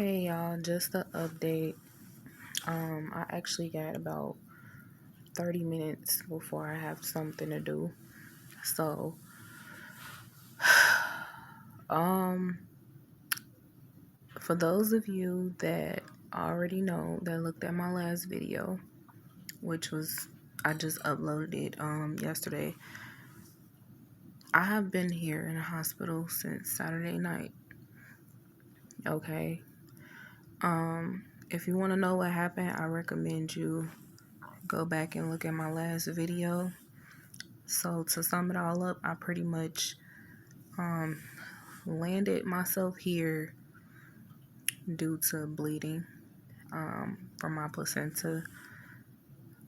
Hey y'all, just an update. I actually got about 30 minutes before I have something to do. So, um, for those of you that already know that looked at my last video, which was I just uploaded it yesterday. I have been here in a hospital since Saturday night. Okay. If you want to know what happened, I recommend you go back and look at my last video. So to sum it all up, I pretty much landed myself here due to bleeding from my placenta.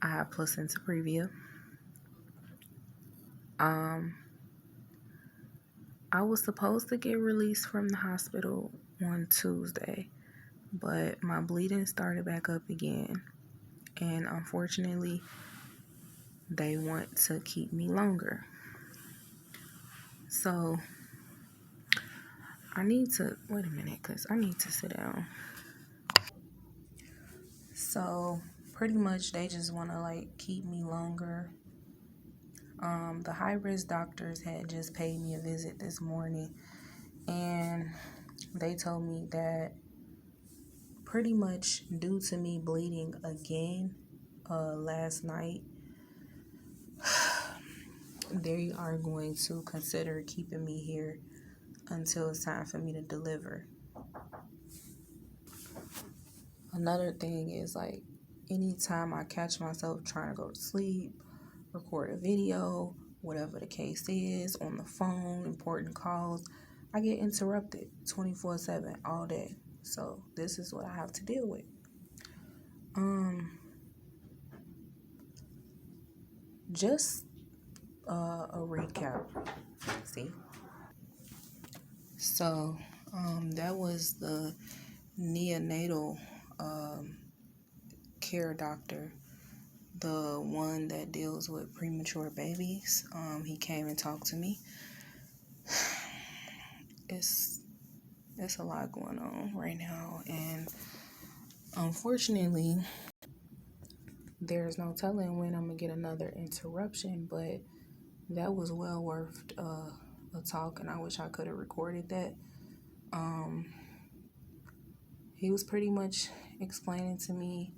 I have placenta previa. I was supposed to get released from the hospital on Tuesday, but my bleeding started back up again. And unfortunately, they want to keep me longer. So I need to, wait a minute, because I need to sit down. So pretty much they just want to keep me longer. The high-risk doctors had just paid me a visit this morning, and they told me that pretty much due to me bleeding again last night, they are going to consider keeping me here until it's time for me to deliver. Another thing is anytime I catch myself trying to go to sleep, record a video, whatever the case is, on the phone, important calls, I get interrupted 24/7 all day. So this is what I have to deal with. Just a recap. See? So that was the neonatal care doctor, the one that deals with premature babies. He came and talked to me. It's a lot going on right now, and unfortunately, there's no telling when I'm gonna get another interruption. But that was well worth a talk, and I wish I could have recorded that. He was pretty much explaining to me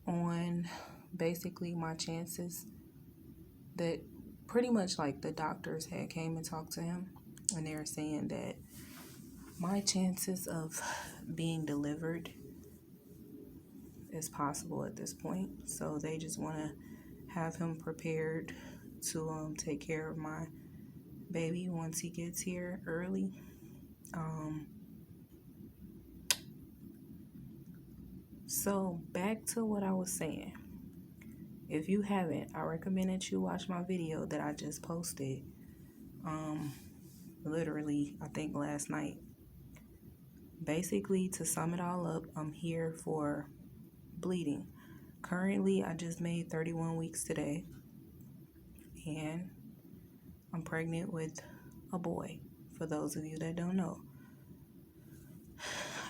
on basically my chances, that pretty much the doctors had came and talked to him, and they were saying that my chances of being delivered is possible at this point. So they just want to have him prepared to take care of my baby once he gets here early. So back to what I was saying. If you haven't, I recommend that you watch my video that I just posted. Literally, I think last night. Basically, to sum it all up, I'm here for bleeding. Currently, I just made 31 weeks today, and I'm pregnant with a boy, for those of you that don't know.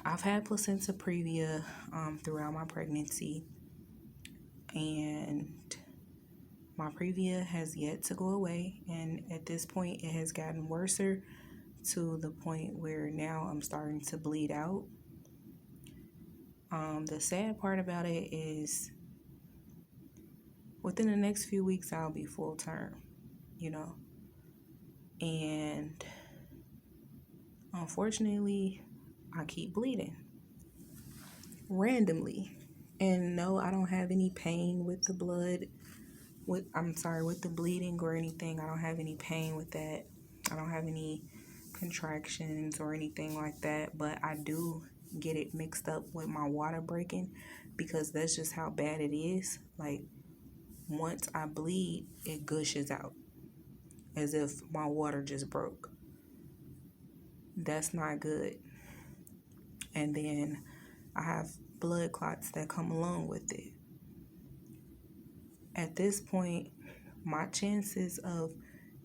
I've had placenta previa throughout my pregnancy, and my previa has yet to go away, and at this point it has gotten worse to the point where now I'm starting to bleed out. The sad part about it is within the next few weeks I'll be full term, and unfortunately I keep bleeding randomly. And no, I don't have any pain with the with the bleeding or anything. I don't have any pain with that. I don't have any contractions or anything like that, but I do get it mixed up with my water breaking, because that's just how bad it is. Once I bleed, it gushes out as if my water just broke. That's not good. And then I have blood clots that come along with it. At this point, my chances of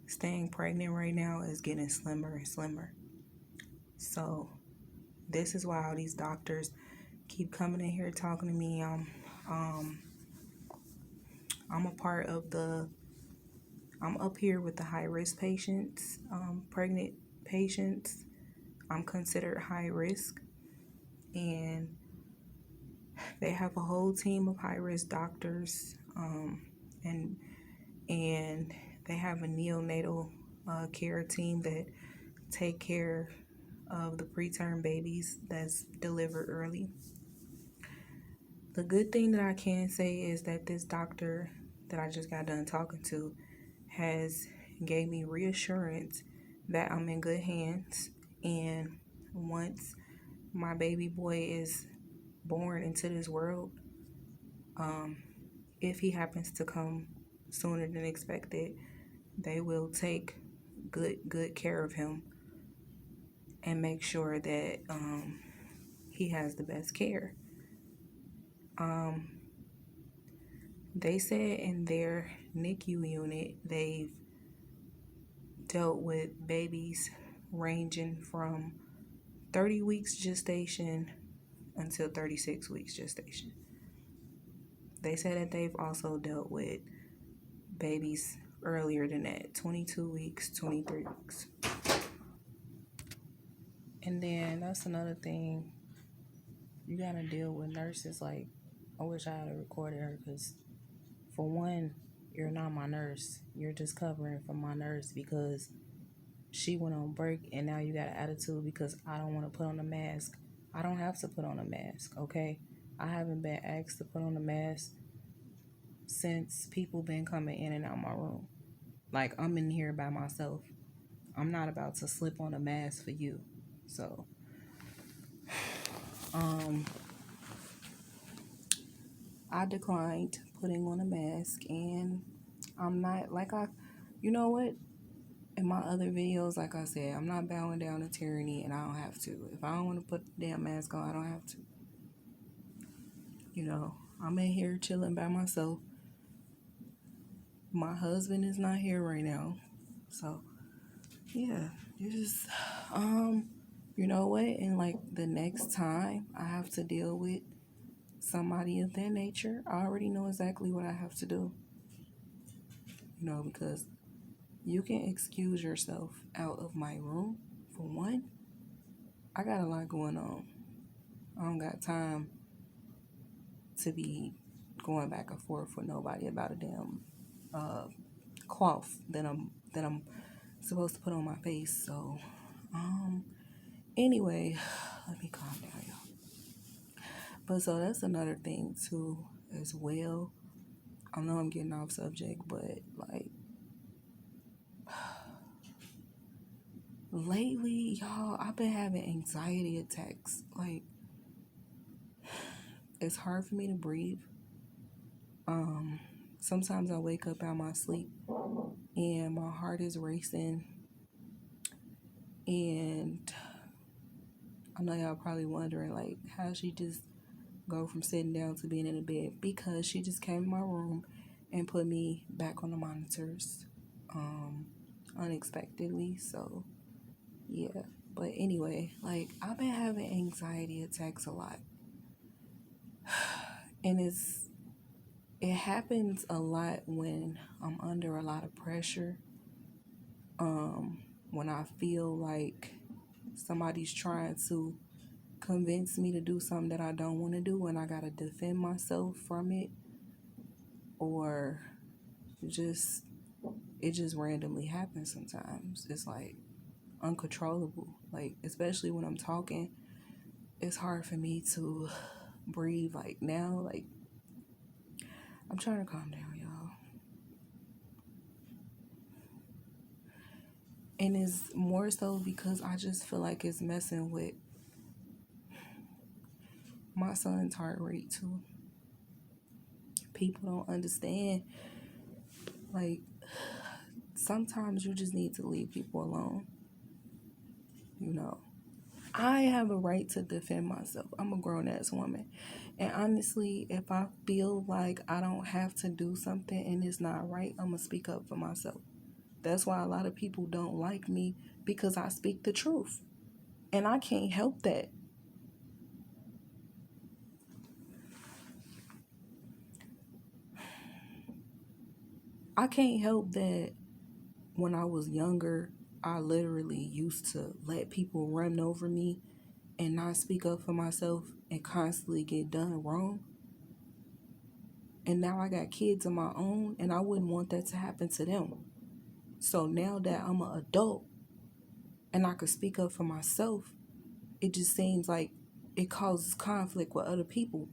staying pregnant right now is getting slimmer and slimmer. So This is why all these doctors keep coming in here talking to me. I'm a part of I'm up here with the high risk patients, pregnant patients. I'm considered high risk, and they have a whole team of high risk doctors, and they have a neonatal care team that take care of the preterm babies that's delivered early. The good thing that I can say is that this doctor that I just got done talking to has gave me reassurance that I'm in good hands, and once my baby boy is born into this world, if he happens to come sooner than expected, they will take good care of him and make sure that he has the best care. They said in their NICU unit they've dealt with babies ranging from 30 weeks gestation until 36 weeks gestation. They said that they've also dealt with babies earlier than that, 22 weeks, 23 weeks. And then that's another thing. You gotta deal with nurses. Like, I wish I had recorded her, because for one, you're not my nurse. You're just covering for my nurse because she went on break, and now you got an attitude because I don't want to put on a mask. I don't have to put on a mask, okay? I haven't been asked to put on a mask since people been coming in and out my room. Like, I'm in here by myself. I'm not about to slip on a mask for you. So, I declined putting on a mask, and I'm not, you know what? In my other videos, like I said, I'm not bowing down to tyranny, and I don't have to. If I don't want to put the damn mask on, I don't have to. You know, I'm in here chilling by myself. My husband is not here right now. So, yeah, just, you know what? And like the next time I have to deal with somebody of that nature, I already know exactly what I have to do. You know, because you can excuse yourself out of my room. For one, I got a lot going on. I don't got time to be going back and forth with nobody about a damn cloth that I'm supposed to put on my face. So, anyway, let me calm down, y'all. But so that's another thing too, as well. I know I'm getting off subject, but like lately, y'all, I've been having anxiety attacks. Like, it's hard for me to breathe. Sometimes I wake up out my sleep and my heart is racing. And I know y'all probably wondering, like, how she just go from sitting down to being in the bed, because she just came in my room and put me back on the monitors unexpectedly. So, yeah. But anyway, like, I've been having anxiety attacks a lot. And it happens a lot when I'm under a lot of pressure. When I feel like somebody's trying to convince me to do something that I don't want to do, and I gotta defend myself from it, or it just randomly happens sometimes. It's like uncontrollable. Like, especially when I'm talking, it's hard for me to breathe. Like now, like, I'm trying to calm down, y'all. And it's more so because I just feel like it's messing with my son's heart rate too. People don't understand. Like, sometimes you just need to leave people alone. You know, I have a right to defend myself. I'm a grown ass woman. And honestly, if I feel like I don't have to do something and it's not right, I'm going to speak up for myself. That's why a lot of people don't like me, because I speak the truth. And I can't help that. I can't help that when I was younger, I literally used to let people run over me and not speak up for myself and constantly get done wrong. And now I got kids of my own and I wouldn't want that to happen to them. So now that I'm an adult and I could speak up for myself, it just seems like it causes conflict with other people.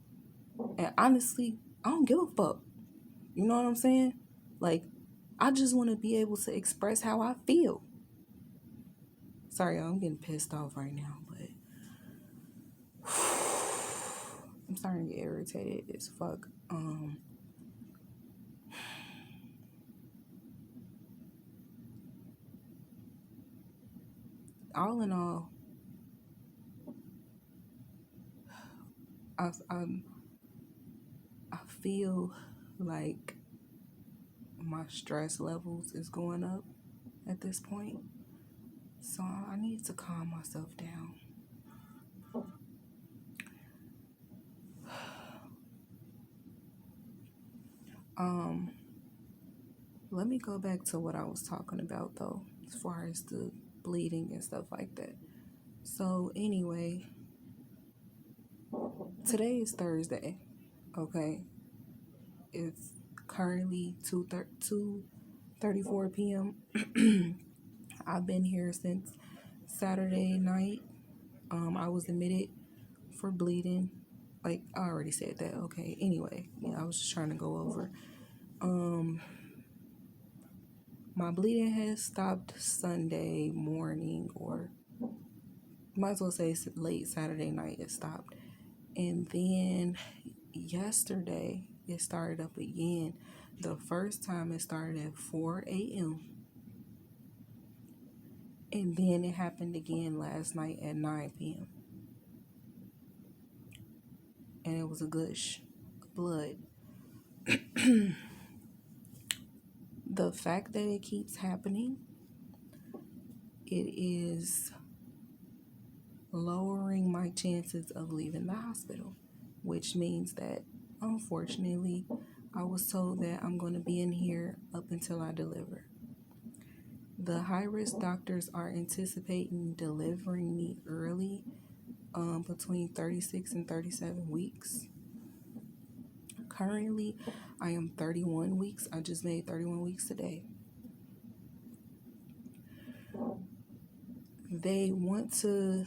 And honestly, I don't give a fuck. You know what I'm saying? Like, I just want to be able to express how I feel. Sorry, I'm getting pissed off right now, but I'm starting to get irritated as fuck. All in all, I, I, I feel like my stress levels is going up at this point. So I need to calm myself down. Um, Let me go back to what I was talking about though, as far as the bleeding and stuff like that. So anyway, today is Thursday. Okay, it's currently 2:34 p.m. I've been here since Saturday night. I was admitted for bleeding. Like I already said that. Okay. Anyway, yeah, I was just trying to go over. Um, my bleeding has stopped Sunday morning, or might as well say late Saturday night. It stopped, and then yesterday it started up again. The first time it started at 4 a.m. and then it happened again last night at 9 p.m. and it was a gush of blood. The fact that it keeps happening, it is lowering my chances of leaving the hospital, which means that unfortunately I was told that I'm going to be in here up until I deliver. The high risk doctors are anticipating delivering me early, between 36 and 37 weeks. Currently, I am 31 weeks. I just made 31 weeks today. They want to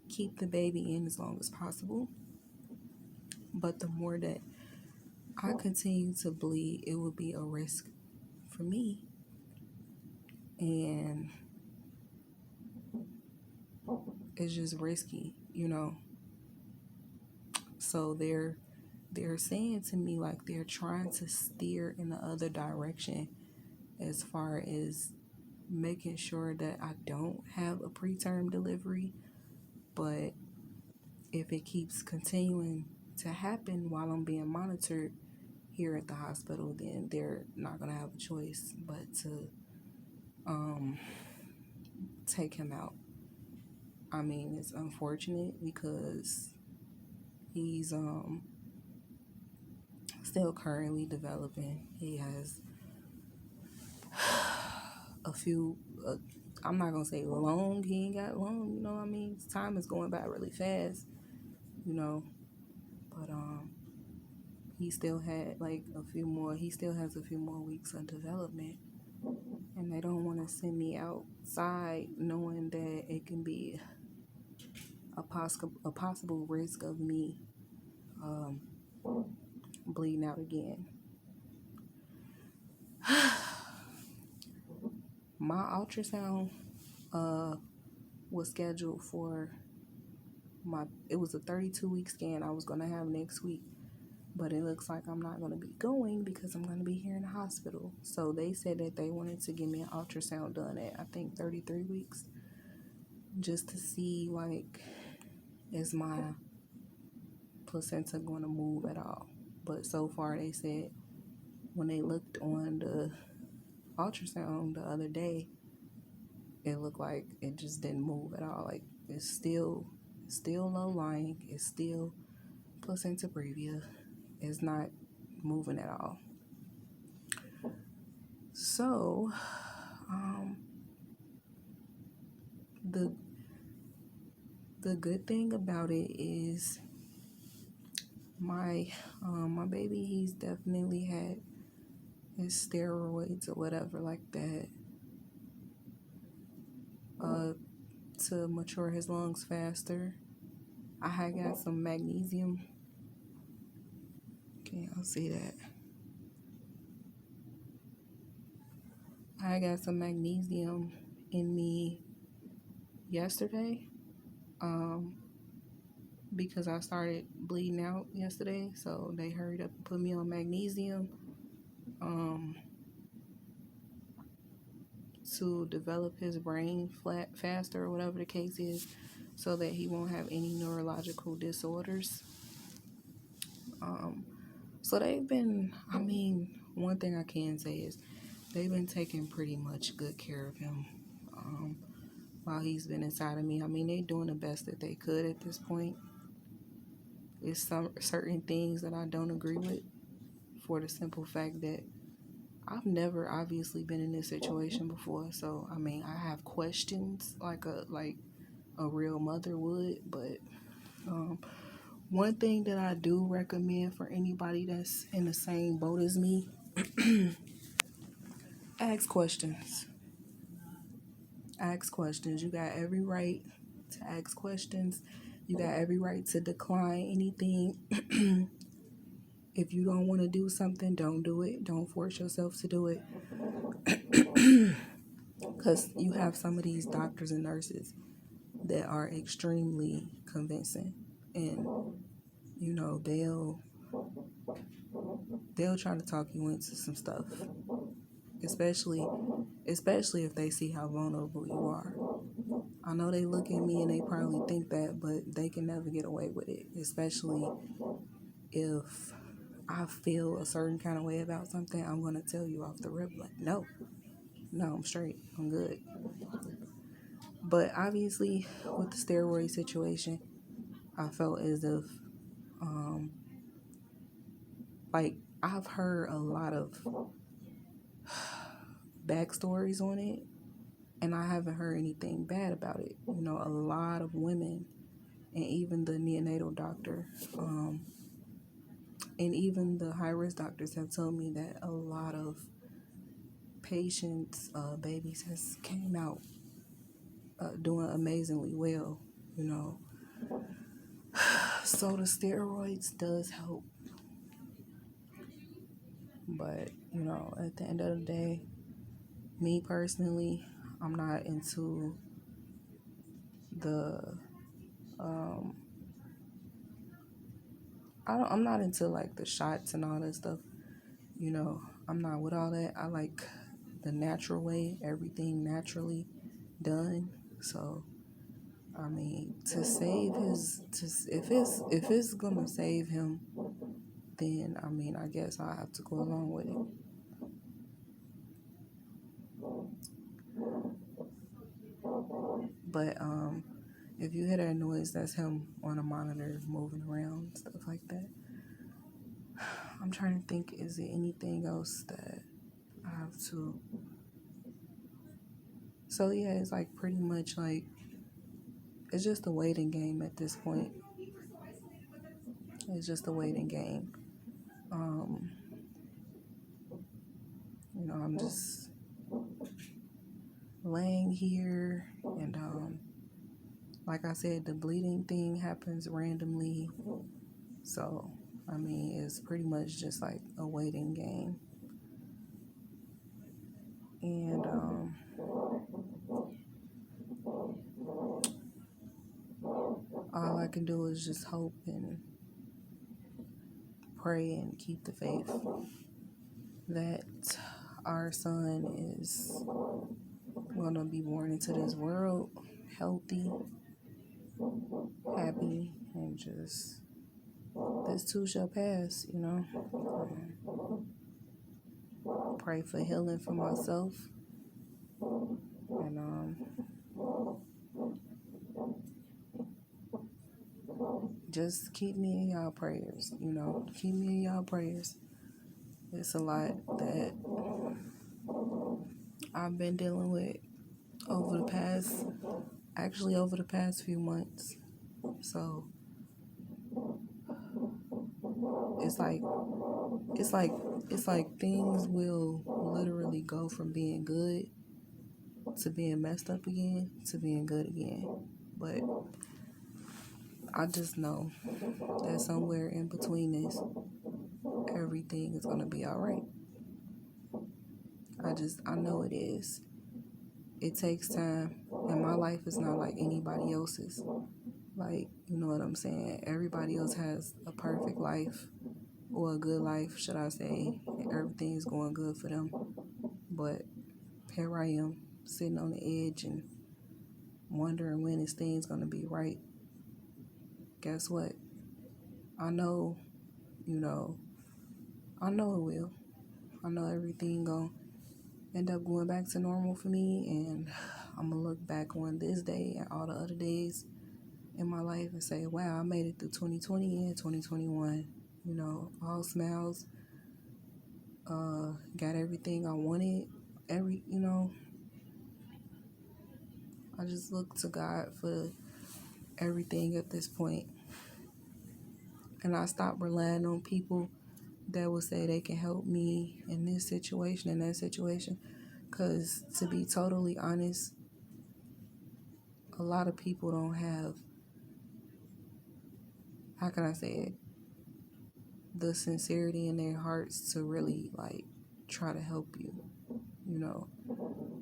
keep the baby in as long as possible, but the more that I continue to bleed, it will be a risk for me. And it's just risky, you know. So they're saying to me like they're trying to steer in the other direction as far as making sure that I don't have a preterm delivery. But if it keeps continuing to happen while I'm being monitored here at the hospital, then they're not going to have a choice but to take him out. I mean, it's unfortunate because he's still currently developing. He has a few, I'm not going to say long, he ain't got long, you know what I mean? Time is going by really fast, you know, but he still had like he still has a few more weeks of development, and they don't want to send me outside knowing that it can be a possible risk of me bleeding out again. My ultrasound was scheduled for it was a 32-week scan I was going to have next week, but it looks like I'm not going to be going because I'm going to be here in the hospital. So they said that they wanted to give me an ultrasound done at I think 33 weeks just to see like is my placenta going to move at all. But so far they said when they looked on the ultrasound the other day, it looked like it just didn't move at all. Like it's still low lying. It's still placenta previa. It's not moving at all. So, the the good thing about it is my baby, he's definitely had his steroids or whatever like that, to mature his lungs faster. I had got some magnesium. Okay, I'll see that. I got some magnesium in me yesterday, um, because I started bleeding out yesterday. So they hurried up and put me on magnesium, um, to develop his brain faster or whatever the case is, so that he won't have any neurological disorders. Um, so they've been, one thing I can say is they've been taking pretty much good care of him, while he's been inside of me. They're doing the best that they could at this point. It's some certain things that I don't agree with, for the simple fact that I've never obviously been in this situation before. So I have questions like a real mother would. But one thing that I do recommend for anybody that's in the same boat as me, ask questions. Ask questions. You got every right to ask questions. You got every right to decline anything. If you don't want to do something, don't do it. Don't force yourself to do it. Because you have some of these doctors and nurses that are extremely convincing. And, they'll try to talk you into some stuff. Especially if they see how vulnerable you are. I know they look at me and they probably think that, but they can never get away with it. Especially if I feel a certain kind of way about something, I'm going to tell you off the rip, like, no, I'm straight, I'm good. But obviously, with the steroid situation, I felt as if, I've heard a lot of backstories on it, and I haven't heard anything bad about it. A lot of women, and even the neonatal doctor, and even the high-risk doctors have told me that a lot of patients, babies has came out doing amazingly well, So the steroids does help. But, at the end of the day, me personally, I'm not into the, I'm not into like the shots and all that stuff. I'm not with all that. I like the natural way, everything naturally done. So, to save if it's gonna save him, then I guess I have to go along with it. But if you hear that noise, that's him on a monitor moving around, stuff like that. I'm trying to think, is there anything else that I have to? So yeah, it's like pretty much like it's just a waiting game at this point. It's just a waiting game. I'm just laying here, and like I said, the bleeding thing happens randomly. So it's pretty much just like a waiting game. And all I can do is just hope and pray and keep the faith that our son is going to be born into this world healthy, happy, and just this too shall pass, Pray for healing for myself, and just keep me in y'all prayers, keep me in y'all prayers. It's a lot that I've been dealing with over the past few months. So it's like it's like it's like things will literally go from being good to being messed up again to being good again. But I just know that somewhere in between this, everything is gonna be all right. I know it is. It takes time, and my life is not like anybody else's. Like, you know what I'm saying? Everybody else has a perfect life, or a good life, should I say. Everything's going good for them. But here I am, sitting on the edge and wondering when this thing's going to be right. Guess what? I know, you know, I know it will. I know everything going to end up going back to normal for me, and I'm going to look back on this day and all the other days in my life and say, wow, I made it through 2020 and 2021. You know, all smiles, got everything I wanted. I just look to God for everything at this point. And I stopped relying on people that will say they can help me in this situation and that situation. Because to be totally honest, a lot of people don't have, how can I say it, the sincerity in their hearts to really like try to help you. You know,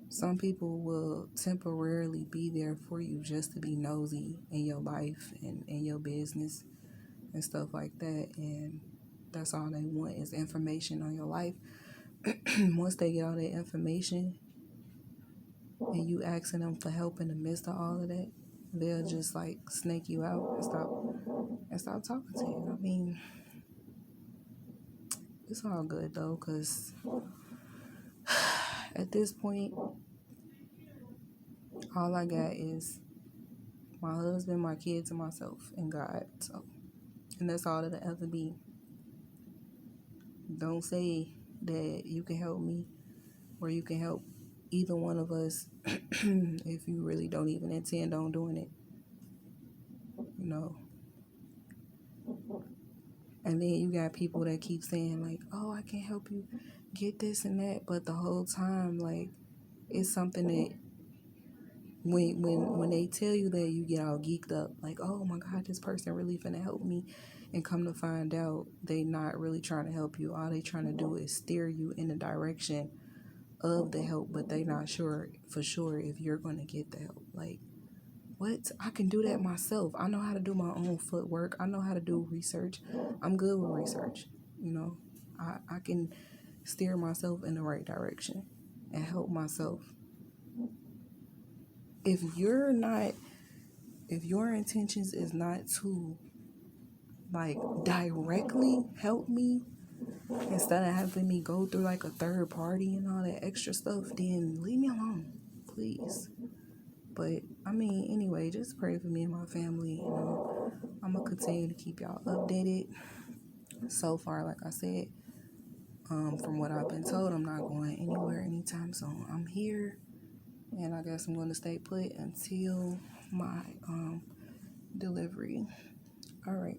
some people will temporarily be there for you just to be nosy in your life and in your business and stuff like that. And that's all they want is information on your life. Once they get all that information and you asking them for help in the midst of all of that, they'll just like snake you out and stop talking to you. I mean, it's all good though, because at this point, all I got is my husband, my kids, and myself, and God. So, and that's all that'll ever be. Don't say that you can help me or you can help either one of us if you really don't even intend on doing it. You know. And then you got people that keep saying like, oh, I can help you get this and that. But the whole time, like, it's something that when they tell you that, you get all geeked up. Like, oh my God, this person really finna help me. And come to find out, they not really trying to help you. All they trying to do is steer you in the direction of the help. But they not sure for sure if you're going to get the help. Like, what? I can do that myself. I know how to do my own footwork. I know how to do research. I'm good with research. You know, I can steer myself in the right direction and help myself. If your intentions is not to like directly help me instead of having me go through like a third party and all that extra stuff, then leave me alone, please. But I mean, anyway, just pray for me and my family. You know, I'm gonna continue to keep y'all updated. So far, like I said, from what I've been told, I'm not going anywhere anytime soon. I'm here, and I guess I'm going to stay put until my delivery. All right.